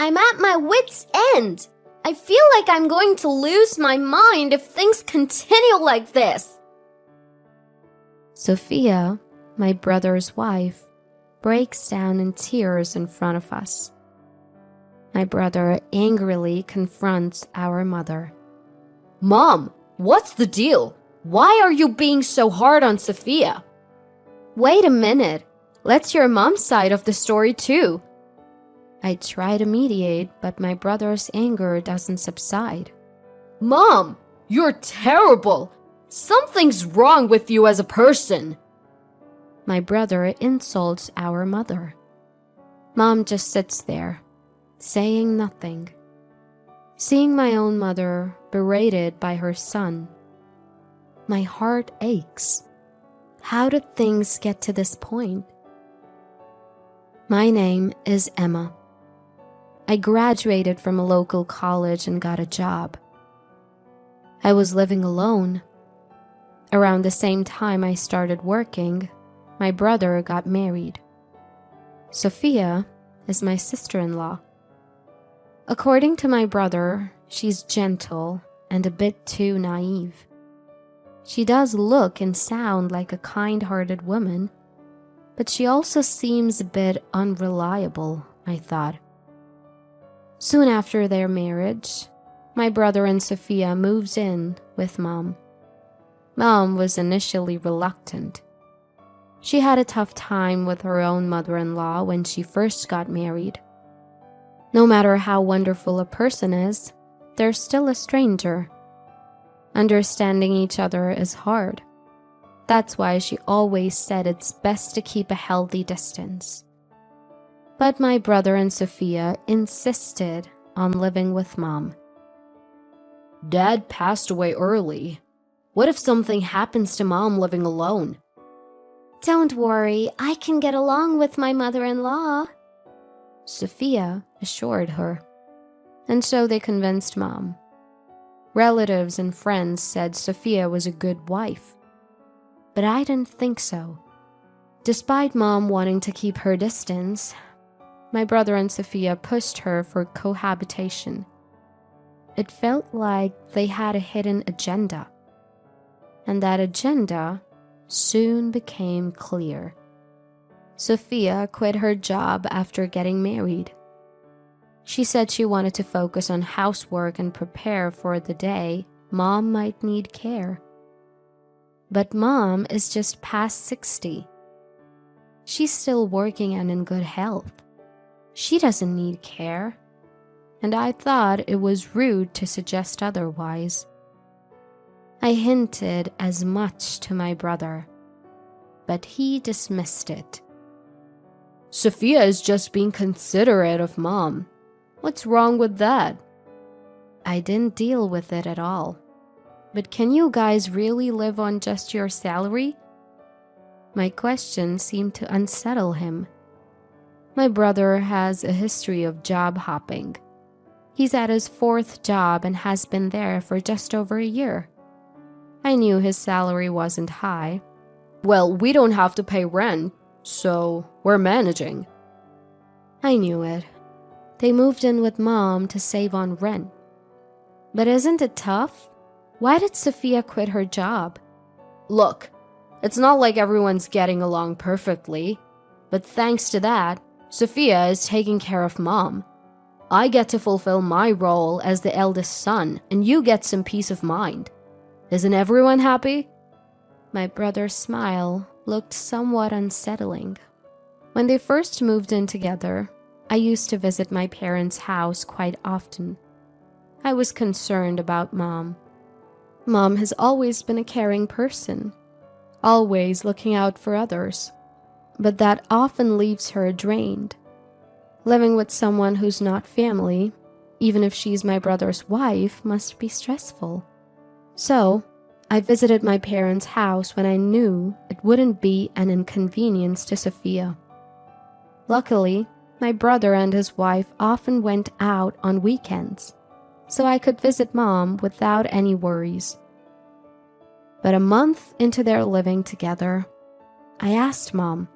I'm at my wit's end. I feel like I'm going to lose my mind if things continue like this. Sophia, my brother's wife, breaks down in tears in front of us. My brother angrily confronts our mother. Mom, what's the deal? Why are you being so hard on Sophia? Wait a minute. Let's hear Mom's side of the story too. I try to mediate, but my brother's anger doesn't subside. Mom, you're terrible. Something's wrong with you as a person. My brother insults our mother. Mom just sits there, saying nothing. Seeing my own mother berated by her son, my heart aches. How did things get to this point? My name is Emma. I graduated from a local college and got a job. I was living alone. Around the same time I started working, my brother got married. Sophia is my sister-in-law. According to my brother, she's gentle and a bit too naive. She does look and sound like a kind-hearted woman, but she also seems a bit unreliable, I thought. Soon after their marriage, my brother and Sophia moved in with Mom. Mom was initially reluctant. She had a tough time with her own mother-in-law when she first got married. No matter how wonderful a person is, they're still a stranger. Understanding each other is hard. That's why she always said it's best to keep a healthy distance. But my brother and Sophia insisted on living with Mom. Dad passed away early. What if something happens to Mom living alone? Don't worry, I can get along with my mother-in-law, Sophia assured her. And so they convinced Mom. Relatives and friends said Sophia was a good wife. But I didn't think so. Despite Mom wanting to keep her distance, my brother and Sophia pushed her for cohabitation. It felt like they had a hidden agenda. And that agenda soon became clear. Sophia quit her job after getting married. She said she wanted to focus on housework and prepare for the day Mom might need care. But Mom is just past 60. She's still working and in good health. She doesn't need care. And I thought it was rude to suggest otherwise. I hinted as much to my brother, but he dismissed it. Sophia is just being considerate of Mom. What's wrong with that? I didn't deal with it at all. But can you guys really live on just your salary? My question seemed to unsettle him. My brother has a history of job hopping. He's at his 4th job and has been there for just over a year. I knew his salary wasn't high. Well, we don't have to pay rent, so we're managing. I knew it. They moved in with Mom to save on rent. But isn't it tough? Why did Sophia quit her job? Look, it's not like everyone's getting along perfectly, but thanks to that, Sophia is taking care of Mom. I get to fulfill my role as the eldest son, and you get some peace of mind. Isn't everyone happy? My brother's smile looked somewhat unsettling. When they first moved in together, I used to visit my parents' house quite often. I was concerned about Mom. Mom has always been a caring person, always looking out for others, but that often leaves her drained. Living with someone who's not family, even if she's my brother's wife, must be stressful. So, I visited my parents' house when I knew it wouldn't be an inconvenience to Sophia. Luckily, my brother and his wife often went out on weekends, so I could visit Mom without any worries. But a month into their living together, I asked Mom,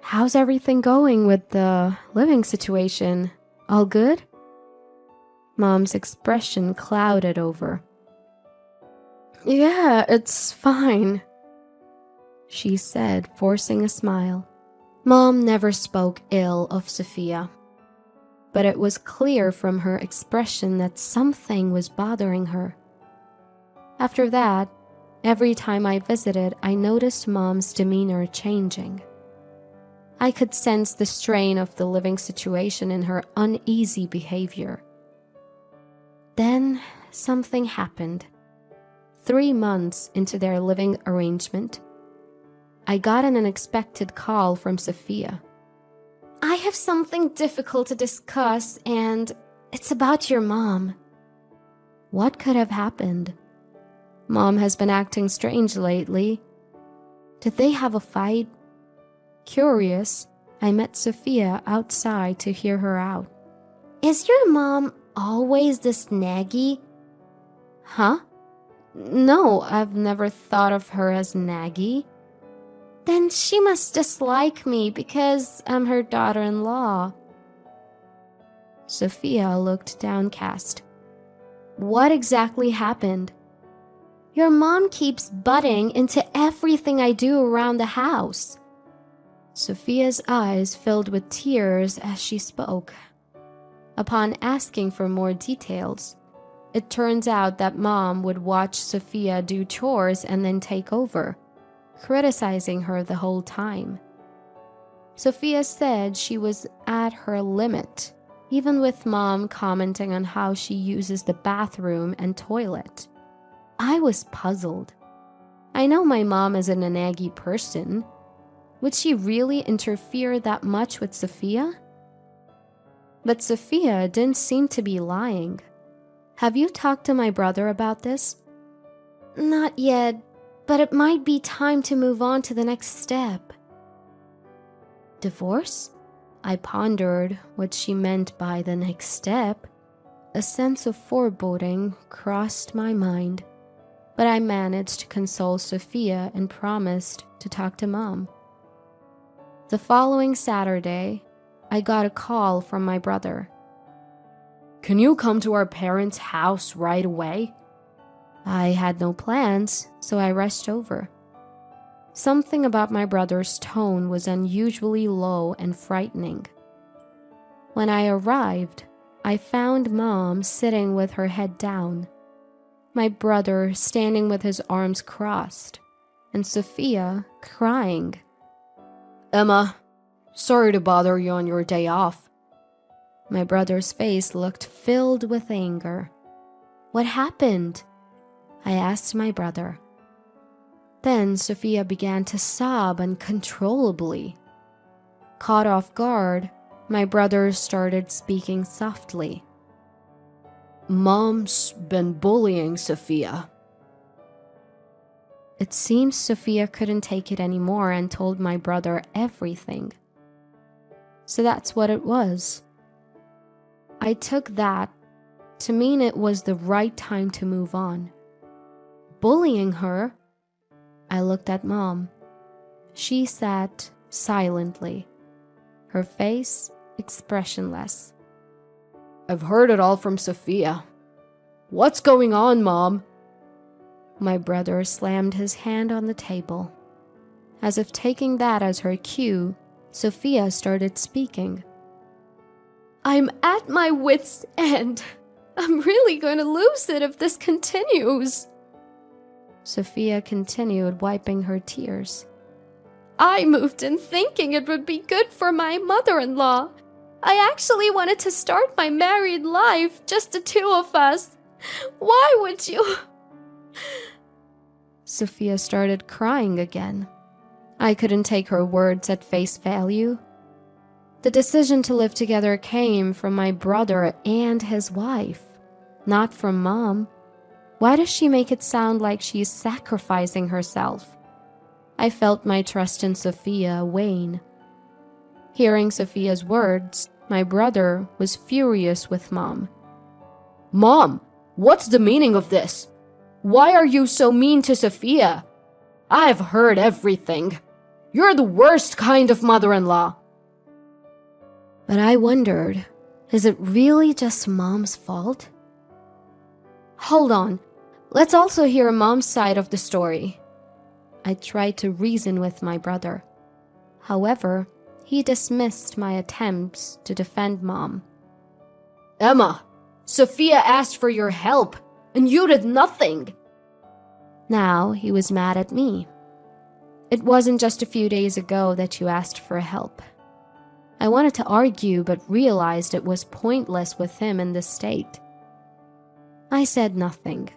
"How's everything going with the living situation? All good?" Mom's expression clouded over. "Yeah, it's fine," she said, forcing a smile. Mom never spoke ill of Sophia, but it was clear from her expression that something was bothering her. After that, every time I visited, I noticed Mom's demeanor changing. I could sense the strain of the living situation in her uneasy behavior. Then something happened. 3 months into their living arrangement, I got an unexpected call from Sophia. "I have something difficult to discuss, and it's about your mom." What could have happened? Mom has been acting strange lately. Did they have a fight? Curious, I met Sophia outside to hear her out. "Is your mom always this naggy?" "Huh? No, I've never thought of her as naggy." "Then she must dislike me because I'm her daughter-in-law." Sophia looked downcast. "What exactly happened?" "Your mom keeps butting into everything I do around the house." Sophia's eyes filled with tears as she spoke. Upon asking for more details, it turns out that Mom would watch Sophia do chores and then take over, criticizing her the whole time. Sophia said she was at her limit, even with Mom commenting on how she uses the bathroom and toilet. I was puzzled. I know my mom isn't a naggy person. Would she really interfere that much with Sophia? But Sophia didn't seem to be lying. "Have you talked to my brother about this?" "Not yet, but it might be time to move on to the next step." Divorce? I pondered what she meant by the next step. A sense of foreboding crossed my mind, but I managed to console Sophia and promised to talk to Mom. The following Saturday, I got a call from my brother. "Can you come to our parents' house right away?" I had no plans, so I rushed over. Something about my brother's tone was unusually low and frightening. When I arrived, I found Mom sitting with her head down, my brother standing with his arms crossed, and Sophia crying. "Emma, sorry to bother you on your day off." My brother's face looked filled with anger. "What happened?" I asked my brother. Then Sophia began to sob uncontrollably. Caught off guard, my brother started speaking softly. "Mom's been bullying Sophia." It seems Sophia couldn't take it anymore and told my brother everything. So that's what it was. I took that to mean it was the right time to move on. Bullying her? I looked at Mom. She sat silently, her face expressionless. "I've heard it all from Sophia. What's going on, Mom?" My brother slammed his hand on the table. As if taking that as her cue, Sophia started speaking. "I'm at my wit's end. I'm really going to lose it if this continues." Sophia continued, wiping her tears. "I moved in thinking it would be good for my mother-in-law. I actually wanted to start my married life, just the two of us. Why would you?" Sophia started crying again. I couldn't take her words at face value. The decision to live together came from my brother and his wife, not from Mom. Why does she make it sound like she's sacrificing herself? I felt my trust in Sophia wane. Hearing Sophia's words, my brother was furious with Mom. "Mom, what's the meaning of this? Why are you so mean to Sophia? I've heard everything. You're the worst kind of mother-in-law." But I wondered, Is it really just Mom's fault? Hold on. Let's also hear Mom's side of the story. I tried to reason with my brother. However, he dismissed my attempts to defend Mom. Emma, Sophia asked for your help, and you did nothing. Now he was mad at me. It wasn't just a few days ago that you asked for help. I wanted to argue but realized it was pointless with him in this state. I said nothing.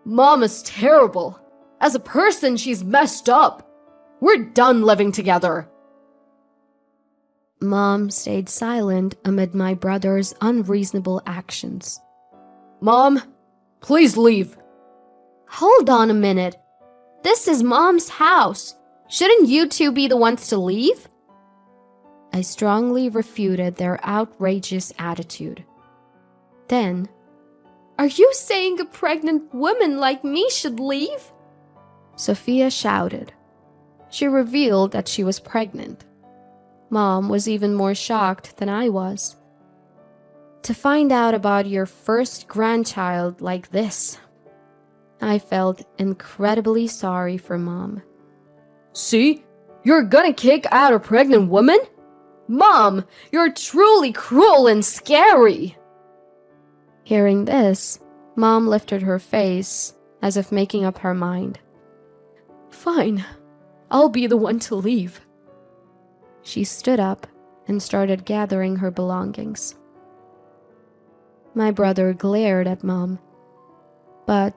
Mom is terrible. As a person, she's messed up. We're done living together. Mom stayed silent amid my brother's unreasonable actions. Mom, please leave. Hold on a minute. This is Mom's house. Shouldn't you two be the ones to leave? I strongly refuted their outrageous attitude. Then, are you saying a pregnant woman like me should leave? Sophia shouted. She revealed that she was pregnant. Mom was even more shocked than I was. To find out about your first grandchild like this, I felt incredibly sorry for Mom. See? You're gonna kick out a pregnant woman? Mom, you're truly cruel and scary. Hearing this, Mom lifted her face as if making up her mind. Fine, I'll be the one to leave. She stood up and started gathering her belongings. My brother glared at Mom, but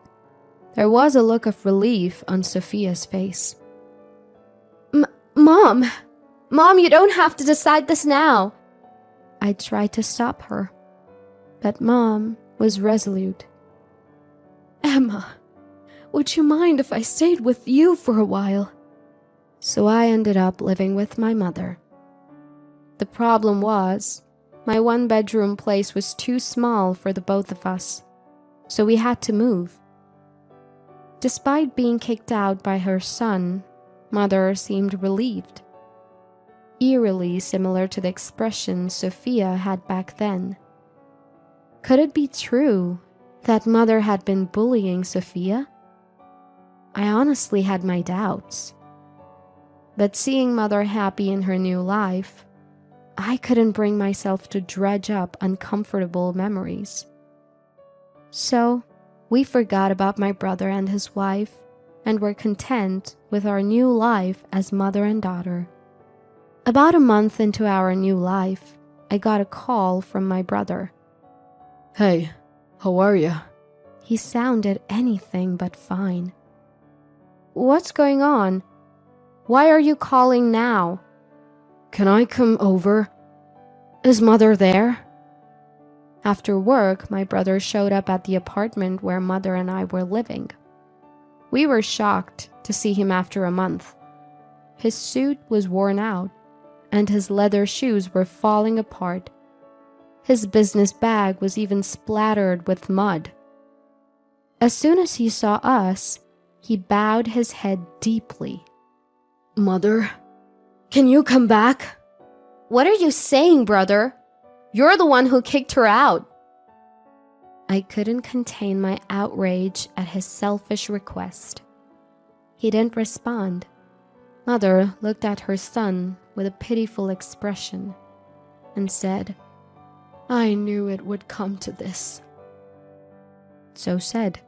there was a look of relief on Sophia's face. Mom, you don't have to decide this now. I tried to stop her, but Mom was resolute. Emma, would you mind if I stayed with you for a while? So I ended up living with my mother. The problem was, my one-bedroom place was too small for the both of us, so we had to move. Despite being kicked out by her son, Mother seemed relieved. Eerily similar to the expression Sophia had back then. Could it be true that Mother had been bullying Sophia? I honestly had my doubts. But seeing Mother happy in her new life, I couldn't bring myself to dredge up uncomfortable memories. So, we forgot about my brother and his wife and were content with our new life as mother and daughter. About a month into our new life, I got a call from my brother. Hey, how are you? He sounded anything but fine. What's going on? Why are you calling now? Can I come over? Is Mother there? After work, my brother showed up at the apartment where Mother and I were living. We were shocked to see him after a month. His suit was worn out, and his leather shoes were falling apart. His business bag was even splattered with mud. As soon as he saw us, he bowed his head deeply. Mother, can you come back? What are you saying, brother? You're the one who kicked her out. I couldn't contain my outrage at his selfish request. He didn't respond. Mother looked at her son with a pitiful expression and said, I knew it would come to this. So said.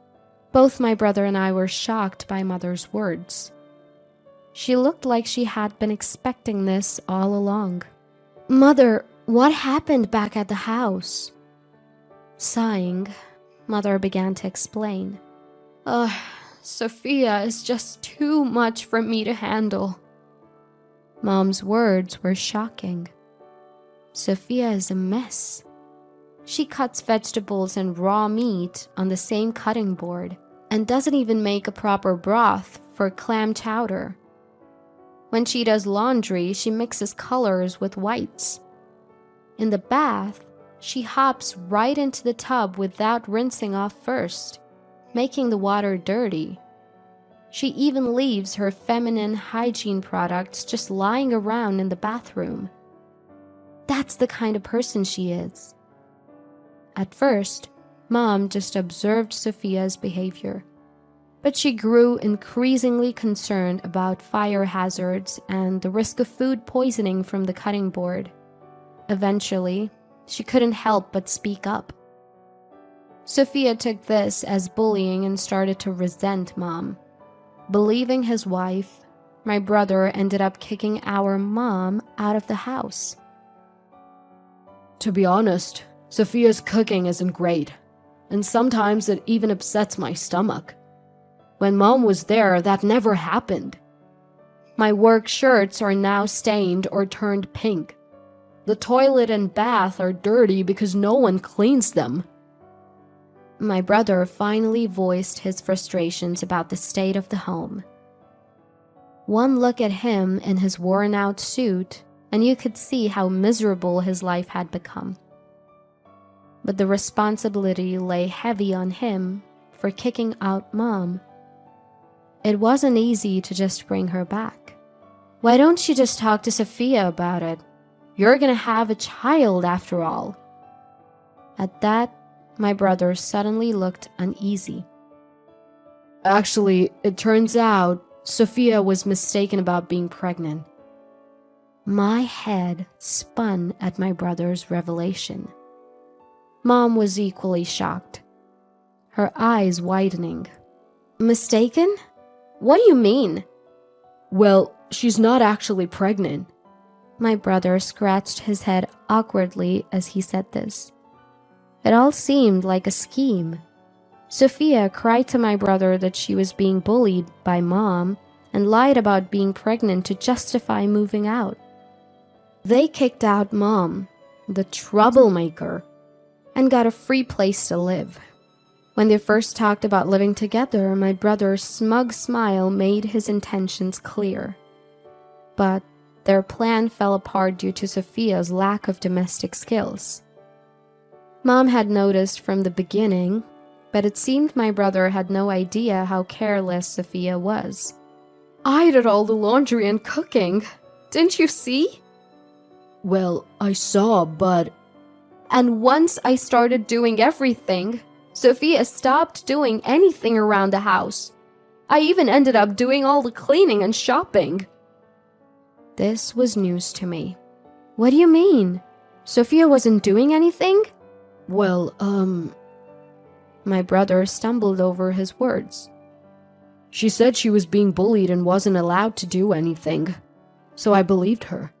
Both my brother and I were shocked by Mother's words. She looked like she had been expecting this all along. Mother, what happened back at the house? Sighing, Mother began to explain. Sophia is just too much for me to handle. Mom's words were shocking. Sophia is a mess. She cuts vegetables and raw meat on the same cutting board and doesn't even make a proper broth for clam chowder. When she does laundry, she mixes colors with whites. In the bath, she hops right into the tub without rinsing off first, making the water dirty. She even leaves her feminine hygiene products just lying around in the bathroom. That's the kind of person she is. At first, Mom just observed Sophia's behavior, but she grew increasingly concerned about fire hazards and the risk of food poisoning from the cutting board. Eventually, she couldn't help but speak up. Sophia took this as bullying and started to resent Mom. Believing his wife, my brother ended up kicking our mom out of the house. To be honest, Sophia's cooking isn't great, and sometimes it even upsets my stomach. When Mom was there, that never happened. My work shirts are now stained or turned pink. The toilet and bath are dirty because no one cleans them. My brother finally voiced his frustrations about the state of the home. One look at him in his worn-out suit, and you could see how miserable his life had become. But the responsibility lay heavy on him for kicking out Mom. It wasn't easy to just bring her back. Why don't you just talk to Sophia about it? You're gonna have a child after all. At that, my brother suddenly looked uneasy. Actually, it turns out Sophia was mistaken about being pregnant. My head spun at my brother's revelation. Mom was equally shocked, her eyes widening. Mistaken? What do you mean? Well, she's not actually pregnant. My brother scratched his head awkwardly as he said this. It all seemed like a scheme. Sophia cried to my brother that she was being bullied by Mom and lied about being pregnant to justify moving out. They kicked out Mom, the troublemaker, and got a free place to live. When they first talked about living together, my brother's smug smile made his intentions clear. But their plan fell apart due to Sophia's lack of domestic skills. Mom had noticed from the beginning, but it seemed my brother had no idea how careless Sophia was. I did all the laundry and cooking. Didn't you see? Well, I saw, but... And once I started doing everything, Sophia stopped doing anything around the house. I even ended up doing all the cleaning and shopping. This was news to me. What do you mean? Sophia wasn't doing anything? Well, My brother stumbled over his words. She said she was being bullied and wasn't allowed to do anything, so I believed her.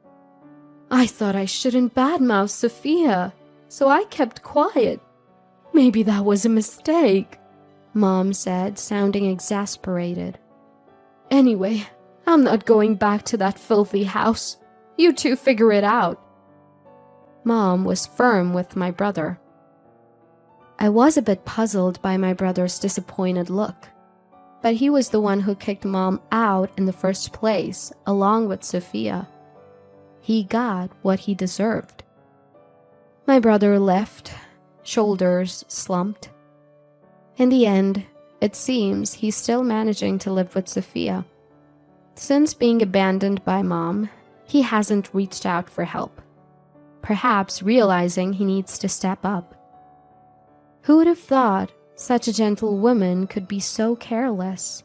I thought I shouldn't badmouth Sophia, so I kept quiet. Maybe that was a mistake, Mom said, sounding exasperated. Anyway, I'm not going back to that filthy house. You two figure it out. Mom was firm with my brother. I was a bit puzzled by my brother's disappointed look, but he was the one who kicked Mom out in the first place, along with Sophia. He got what he deserved. My brother left, shoulders slumped. In the end, it seems he's still managing to live with Sophia. Since being abandoned by Mom, he hasn't reached out for help, perhaps realizing he needs to step up. Who would have thought such a gentle woman could be so careless?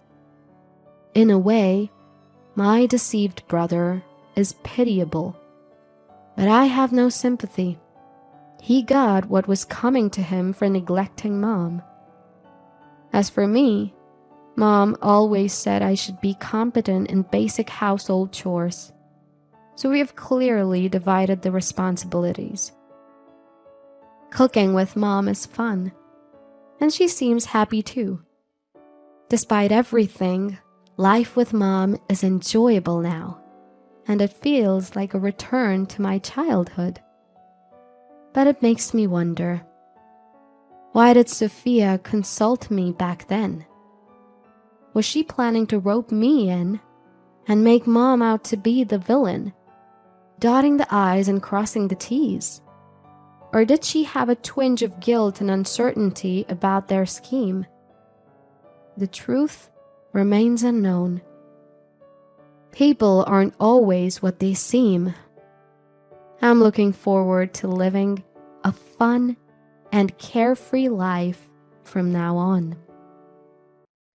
In a way, my deceived brother is pitiable, but I have no sympathy. He got what was coming to him for neglecting Mom. As for me, Mom always said I should be competent in basic household chores, so we have clearly divided the responsibilities. Cooking with Mom is fun, and she seems happy too. Despite everything, life with Mom is enjoyable now, and it feels like a return to my childhood. But it makes me wonder, why did Sophia consult me back then? Was she planning to rope me in and make Mom out to be the villain, dotting the I's and crossing the T's? Or did she have a twinge of guilt and uncertainty about their scheme? The truth remains unknown. People aren't always what they seem. I'm looking forward to living a fun and carefree life from now on.